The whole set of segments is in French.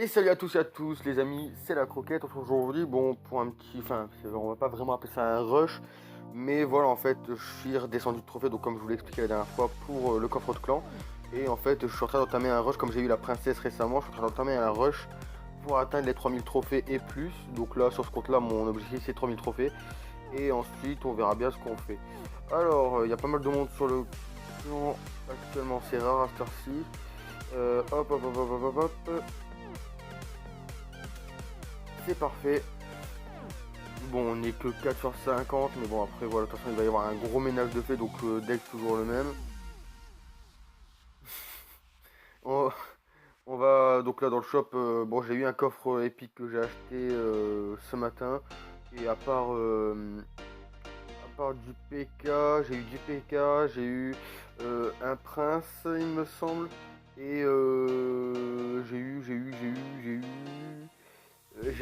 Et salut à tous et à tous les amis, c'est la croquette. On se retrouve aujourd'hui, bon, pour un petit, on va pas vraiment appeler ça un rush, mais voilà, en fait, je suis redescendu de trophée, donc comme je vous l'ai expliqué la dernière fois, pour le coffre de clan. Et en fait, je suis en train d'entamer un rush, comme j'ai eu la princesse récemment, je suis en train d'entamer un rush pour atteindre les 3000 trophées et plus. Donc là, sur ce compte-là, mon objectif c'est 3000 trophées. Et ensuite, on verra bien ce qu'on fait. Alors, il y a pas mal de monde sur le clan, actuellement c'est rare à cette heure-ci. Hop, hop, hop, hop, hop, hop, hop. C'est parfait. Bon, on n'est que 4 sur 50, mais bon, après, voilà, de toute façon, il va y avoir un gros ménage de fait, donc deck toujours le même. On, on va, donc là, dans le shop, bon, j'ai eu un coffre épique que j'ai acheté ce matin, et à part du PK, j'ai eu du PK, j'ai eu un prince, il me semble, et j'ai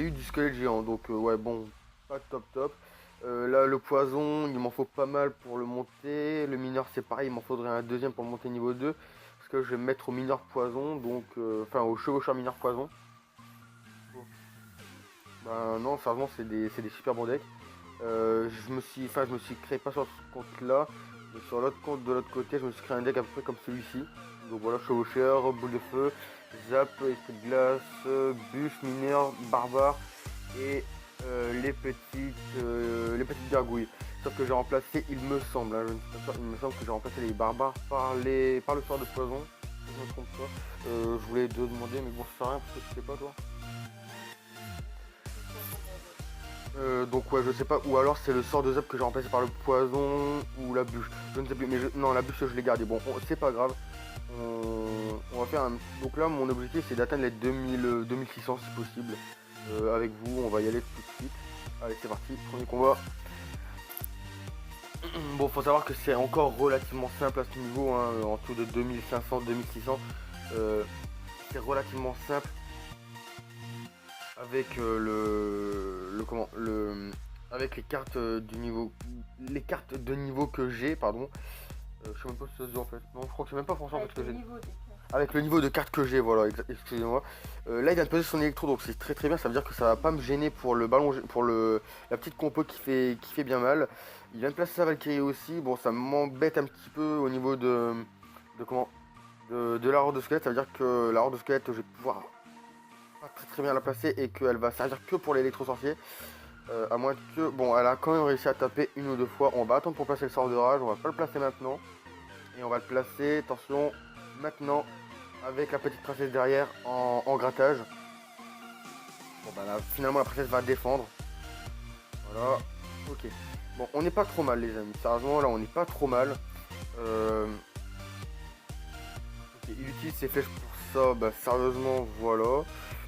eu du squelette géant, donc ouais, bon, pas top top. Là, le poison, il m'en faut pas mal pour le monter. Le mineur, c'est pareil, il m'en faudrait un deuxième pour monter niveau 2. Parce que je vais me mettre au mineur poison, donc enfin au chevaucheur mineur poison. Ben non, sérieusement, c'est des super bons decks. Je me suis créé pas sur ce compte-là, mais sur l'autre compte de l'autre côté, je me suis créé un deck à peu près comme celui-ci. Donc voilà, chevaucheur, boule de feu, zap, esprit de glace, bûche, mineur, barbare et les petites gargouilles. Sauf que j'ai remplacé, il me semble, hein, je ne suis pas sûr, il me semble que j'ai remplacé les barbares par le sort de poison. Si je me trompe pas. Je voulais te demander, mais bon, ça sert à rien parce que tu sais pas toi. Donc ouais, je sais pas, ou alors c'est le sort de zap que j'ai remplacé par le poison ou la bûche. Je ne sais plus, mais non, la bûche je l'ai gardée. Bon, c'est pas grave. On va faire un. Donc là, mon objectif c'est d'atteindre les 2600 si possible. Avec vous, on va y aller tout de suite. Allez, c'est parti, premier combat. Bon, faut savoir que c'est encore relativement simple à ce niveau, hein, en tout de 2500, 2600. Euh, c'est relativement simple avec avec les cartes du niveau, les cartes de niveau que j'ai, pardon. Je sais même pas si ça se dit en fait. Non, je crois que c'est même pas forcément en fait ce que j'ai. Avec le niveau de carte que j'ai, voilà, excusez-moi. Là, il vient de poser son électro, donc c'est très très bien. Ça veut dire que ça va pas me gêner pour le ballon, pour la petite compo qui fait bien mal. Il vient de placer sa Valkyrie aussi. Bon, ça m'embête un petit peu au niveau de comment, de la horde de squelette. Ça veut dire que la horde de squelette, je vais pouvoir pas très très bien la placer et qu'elle va servir que pour l'électro sorcier. À moins que, bon, elle a quand même réussi à taper une ou deux fois. On va attendre pour placer le sort de rage. On va pas le placer maintenant. Et on va le placer, attention, maintenant, avec la petite princesse derrière en grattage. Bon bah là, finalement la princesse va défendre. Voilà, ok. Bon, on n'est pas trop mal les amis, sérieusement là on n'est pas trop mal. Ok, il utilise ses flèches pour ça, bah sérieusement voilà.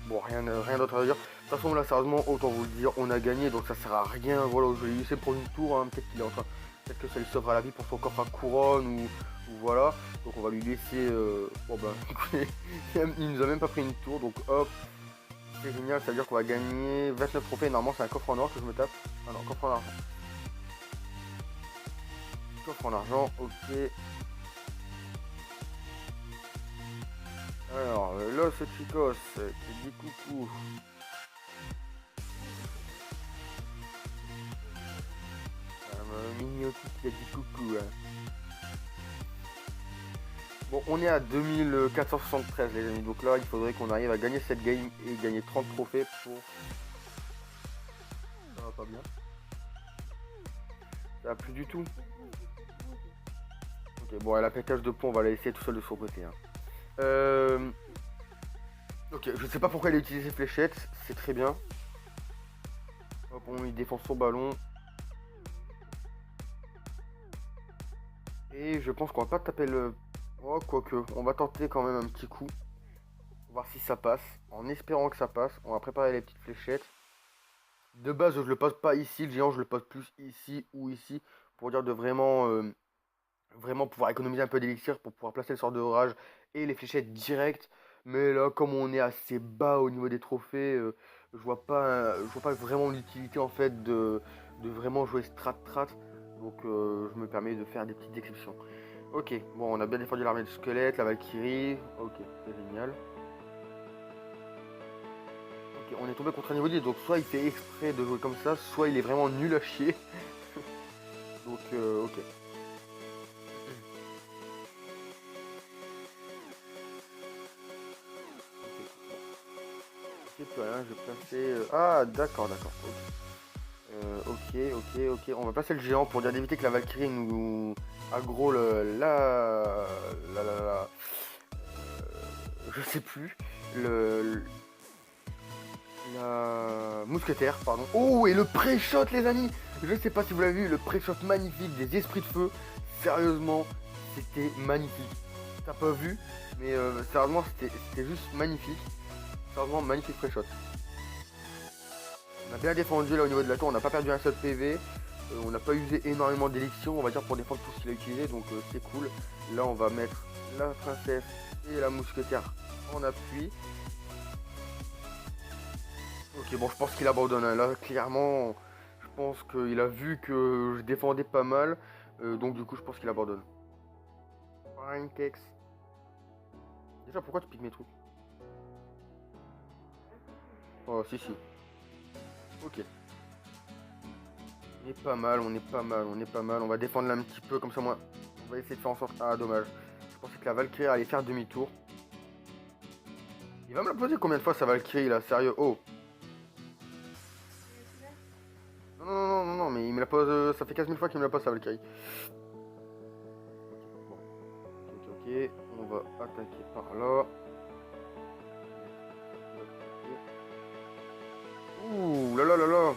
Bon, rien d'autre à dire. De toute façon là sérieusement, autant vous le dire, on a gagné donc ça sert à rien. Voilà, je vais lui laisser pour une tour, hein. Peut-être qu'il est en train. Peut-être que ça lui sauvera la vie pour son coffre à couronne ou voilà. Donc on va lui laisser. Bon bah écoutez, il nous a même pas pris une tour, donc hop. C'est génial, ça veut dire qu'on va gagner 29 trophées. Normalement, c'est un coffre en or que je me tape. Ah non, coffre en argent. Coffre en argent, ok. Alors, Los Chicos qui dit coucou. Mignotti qui a dit coucou. Hein. Bon, on est à 2473 les amis. Donc là, il faudrait qu'on arrive à gagner cette game et gagner 30 trophées pour. Ça va pas bien. Ça va plus du tout. Ok, bon, elle a pétage de pont, on va la laisser tout seul de son côté. Hein. Ok, je sais pas pourquoi elle a utilisé ses fléchettes, c'est très bien. Hop, il défend son ballon. Et je pense qu'on va pas taper le. Oh, quoique, on va tenter quand même un petit coup. Voir si ça passe. En espérant que ça passe, on va préparer les petites fléchettes. De base, je le pose pas ici, le géant, je le pose plus ici ou ici. Pour dire de vraiment pouvoir économiser un peu d'élixir pour pouvoir placer le sort de orage et les fléchettes directes. Mais là, comme on est assez bas au niveau des trophées, je vois pas vraiment l'utilité en fait de vraiment jouer strat. Donc je me permets de faire des petites exceptions. Ok, bon, on a bien défendu l'armée de squelettes, la Valkyrie. Ok, c'est génial. Ok, on est tombé contre un niveau 10, donc soit il fait exprès de jouer comme ça, soit il est vraiment nul à chier. Donc ok. Ok, plus rien, je vais placer... Ah d'accord, d'accord. Ok, on va placer le géant pour dire d'éviter que la Valkyrie nous aggro je sais plus, le, la mousquetaire, pardon. Oh, et le pré-shot, les amis. Je sais pas si vous l'avez vu, le pré-shot magnifique des esprits de feu. Sérieusement, c'était magnifique. T'as pas vu, mais sérieusement, c'était juste magnifique. Sérieusement, magnifique pré-shot. On a bien défendu là au niveau de la tour, on n'a pas perdu un seul PV. On n'a pas usé énormément d'élections, on va dire, pour défendre tout ce qu'il a utilisé, donc c'est cool. Là, on va mettre la princesse et la mousquetaire en appui. Ok, bon, je pense qu'il abandonne. Hein. Là, clairement, je pense qu'il a vu que je défendais pas mal. Donc, du coup, je pense qu'il abandonne. Pancakes. Déjà, pourquoi tu piques mes trucs? Oh, si, si. Ok. On est pas mal, on est pas mal, on est pas mal. On va défendre là un petit peu, comme ça, moi. On va essayer de faire en sorte. Ah, dommage. Je pensais que la Valkyrie allait faire demi-tour. Il va me la poser combien de fois, sa Valkyrie, là? Sérieux? Oh. Non, mais il me la pose. Ça fait 15 000 fois qu'il me la pose, sa Valkyrie. Ok, on va attaquer par là. Ouh là là là là.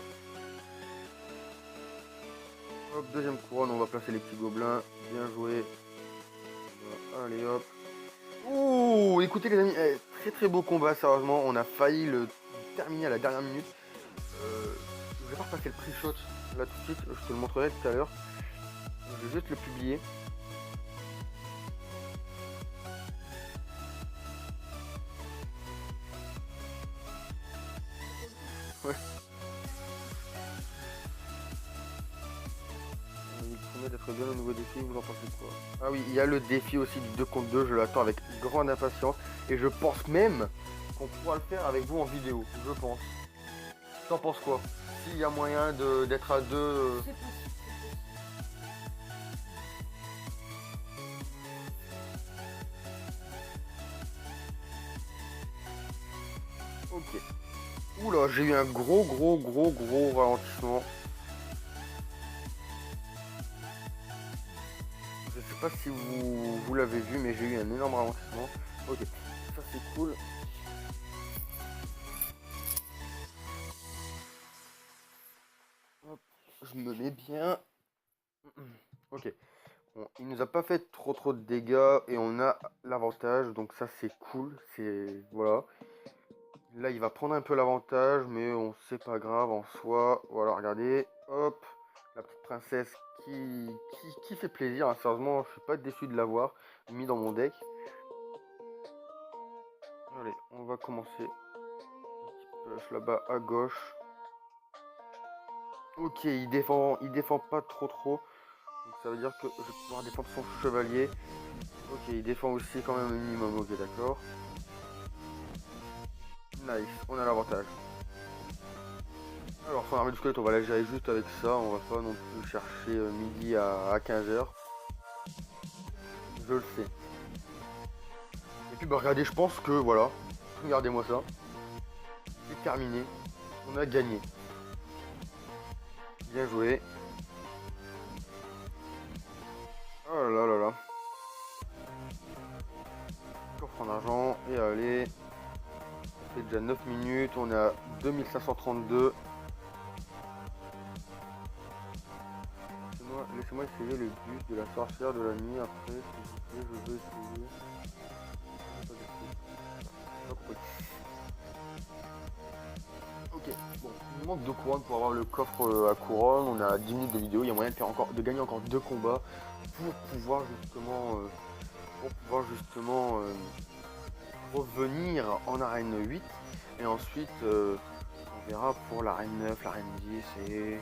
Hop, deuxième couronne, on va placer les petits gobelins. Bien joué. Allez hop. Ouh, écoutez les amis, très très beau combat, sérieusement. On a failli le terminer à la dernière minute. Je vais pas repasser le pre-shot là tout de suite, je te le montrerai tout à l'heure. Je vais juste le publier. Ouais. Il promet d'être bien au nouveau défi, vous en pensez quoi? Ah oui, il y a le défi aussi du 2 contre 2, je l'attends avec grande impatience. Et je pense même qu'on pourra le faire avec vous en vidéo, je pense. T'en penses quoi? S'il y a moyen d'être à deux... C'est possible. Ok. Oula, j'ai eu un gros ralentissement. Je sais pas si vous l'avez vu, mais j'ai eu un énorme ralentissement. Ok, ça c'est cool. Hop, je me mets bien. Ok. Bon, il nous a pas fait trop de dégâts et on a l'avantage, donc ça c'est cool. C'est voilà. Là, il va prendre un peu l'avantage, mais on sait pas grave en soi. Voilà, regardez, hop, la petite princesse qui fait plaisir. Hein. Sérieusement, je suis pas déçu de l'avoir mis dans mon deck. Allez, on va commencer. Un petit peu là-bas à gauche. Ok, il défend pas trop. Donc ça veut dire que je vais pouvoir défendre son chevalier. Ok, il défend aussi quand même le minimum. Ok, d'accord. Nice, on a l'avantage. Alors, son armée du squelette, on va la gérer juste avec ça. On va pas non plus chercher midi à 15h. Je le sais. Et puis, bah, regardez, je pense que voilà. Regardez-moi ça. C'est terminé. On a gagné. Bien joué. Oh là là là. Coffre en argent. Et allez. Ça fait déjà 9 minutes. On est à 2532. Laissez-moi essayer le bus de la sorcière de la nuit. Après, s'il vous plaît, je veux essayer. Ok, bon, il nous manque 2 couronnes pour avoir le coffre à couronne. On a 10 minutes de vidéo. Il y a moyen de, de gagner encore 2 combats pour pouvoir justement revenir en arène 8. Et ensuite, on verra pour l'arène 9, l'arène 10 et...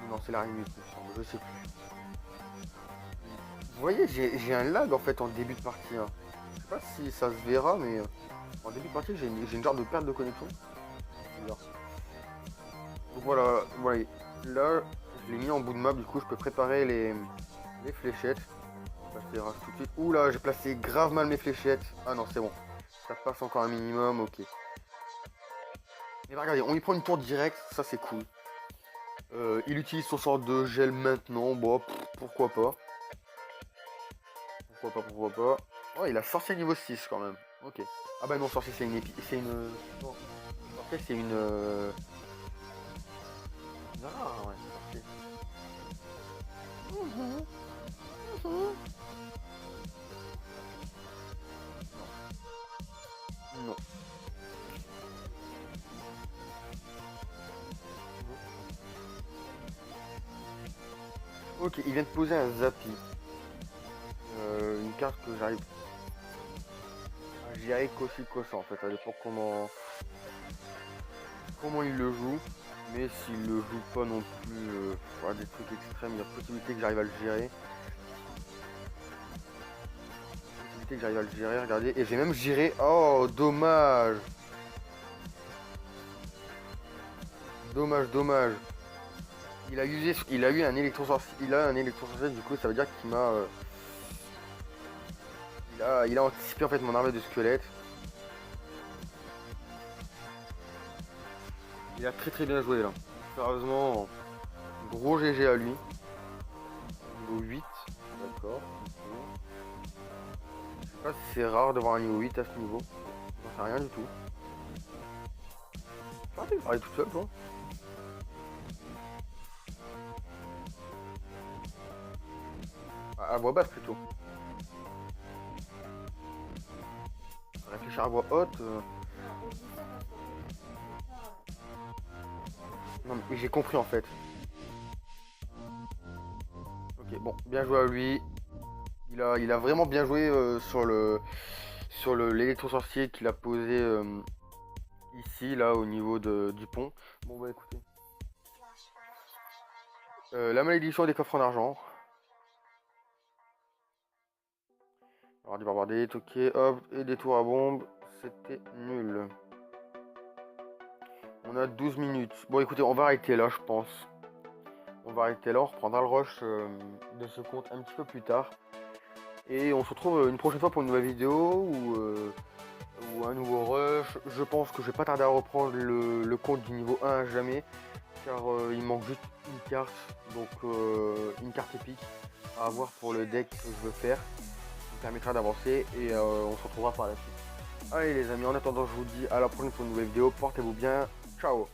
Non, c'est l'arène 8, il me semble, je sais plus. Vous voyez, j'ai un lag en fait en début de partie. Hein. Je sais pas si ça se verra, mais en début de partie, j'ai une genre de perte de connexion. bizarre. Donc voilà, là je l'ai mis en bout de map, du coup je peux préparer les fléchettes. Je passe tout de suite. Ouh là, j'ai placé grave mal mes fléchettes. Ah non, c'est bon. Ça passe encore un minimum, ok. Mais regardez, on y prend une tour directe, ça c'est cool. Il utilise son sort de gel maintenant, bon, pourquoi pas. Pourquoi pas. Oh, il a sorcier niveau 6 quand même. Ok. Ah bah non, sorcier c'est une c'est une... Non. Sorcier c'est une... Ah ouais, sorcier. Non. Ok, il vient de poser un Zappy. Une carte que j'arrive à gérer qu'aussi que ça en fait. Ça dépend comment il le joue. Mais s'il le joue pas non plus, des trucs extrêmes, il y a possibilité que j'arrive à le gérer. Regardez. Et j'ai même géré. Oh, dommage. Dommage. Il a eu un électrosorcier, du coup ça veut dire qu'il m'a... il a anticipé en fait mon armée de squelettes. Il a très bien joué là. Sérieusement, gros GG à lui. Niveau 8, d'accord. Je sais pas si c'est rare de voir un niveau 8 à ce niveau. J'en sais rien du tout. Ah, il parlait tout seul toi. À voix basse plutôt. Réfléchir à voix haute. Non mais j'ai compris en fait. Ok, bon, bien joué à lui. Il a vraiment bien joué sur l'électro-sorcier qu'il a posé ici, là, au niveau du pont. Bon bah écoutez. La malédiction des coffres en argent. Alors du barbare ok, hop, et des tours à bombe. C'était nul. On a 12 minutes. Bon écoutez, on va arrêter là je pense. On reprendra le rush de ce compte un petit peu plus tard. Et on se retrouve une prochaine fois pour une nouvelle vidéo ou un nouveau rush. Je pense que je vais pas tarder à reprendre le compte du niveau 1 à jamais. Car il manque juste une carte. Donc une carte épique à avoir pour le deck que je veux faire. Qui me permettra d'avancer et on se retrouvera par la suite. Allez les amis, en attendant je vous dis à la prochaine pour une nouvelle vidéo. Portez-vous bien. Ciao.